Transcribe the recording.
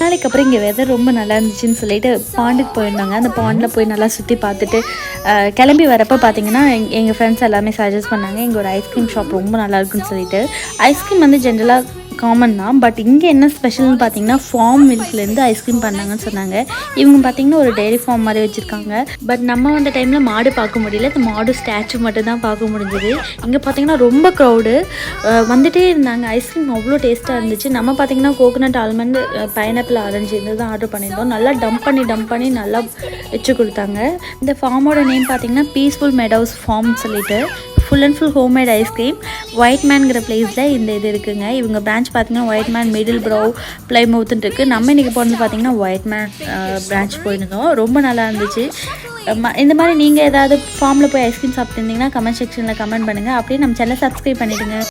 நாளைக்கு அப்புறம் இங்கே வெதர் ரொம்ப நல்லா இருந்துச்சுன்னு சொல்லிட்டு பாண்டுக்கு போயிருந்தாங்க. அந்த பாண்டில் போய் நல்லா சுற்றி பார்த்துட்டு கிளம்பி வரப்போ பார்த்தீங்கன்னா எங்கள் ஃப்ரெண்ட்ஸ் எல்லாமே சஜஸ்ட் பண்ணாங்க இங்கே ஒரு ஐஸ்கிரீம் ஷாப் ரொம்ப நல்லா இருக்குன்னு சொல்லிட்டு. ஐஸ்கிரீம் வந்து ஜென்ரலாக காமன் தான், பட் இங்கே என்ன ஸ்பெஷல்னு பார்த்தீங்கன்னா ஃபார்ம் மில்க்லேருந்து ஐஸ்கிரீம் பண்ணாங்கன்னு சொன்னாங்க. இவங்க பார்த்தீங்கன்னா ஒரு டெய்ரி ஃபார்ம் மாதிரி வச்சுருக்காங்க. பட் நம்ம வந்த டைமில் மாடு பார்க்க முடியல, இந்த மாடு ஸ்டாச்சு மட்டும் தான் பார்க்க முடிஞ்சது. இங்கே பார்த்தீங்கன்னா ரொம்ப க்ரௌடு வந்துகிட்டே இருந்தாங்க. ஐஸ்கிரீம் அவ்வளோ டேஸ்ட்டாக இருந்துச்சு. நம்ம பார்த்தீங்கன்னா கோகோனட் ஆல்மண்ட் பைனாப்பிள் ஆரஞ்சு இது தான் ஆர்டர் பண்ணியிருந்தோம். நல்லா டம்ப் பண்ணி நல்லா வச்சு கொடுத்தாங்க. இந்த ஃபார்மோட நேம் பார்த்தீங்கன்னா பீஸ்ஃபுல் மெடோஸ் ஃபார்ம்னு சொல்லிட்டு full and full homemade ice cream. ஒயிட் மேன்கிற பிளேஸில் இந்த இது இருக்குங்க. இவங்க பிரான்ச் பார்த்தீங்கன்னா ஒயிட் மேன், மிடில் ப்ரோ, பிளைமவுத்துன்னு இருக்குது. நம்ம இன்றைக்கி போனது பார்த்தீங்கன்னா ஒயிட் மேன் பிரான்ச் போயிருந்தோம். ரொம்ப நல்லா இருந்துச்சு. இந்த மாதிரி நீங்கள் ஏதாவது ஃபார்மில் போய் ஐஸ்கிரீம் சாப்பிட்டுருந்தீங்கன்னா கமெண்ட் செக்ஷனில் கமெண்ட் பண்ணுங்கள். அப்படியே நம்ம சேனலை சப்ஸ்கிரைப் பண்ணிவிடுங்க.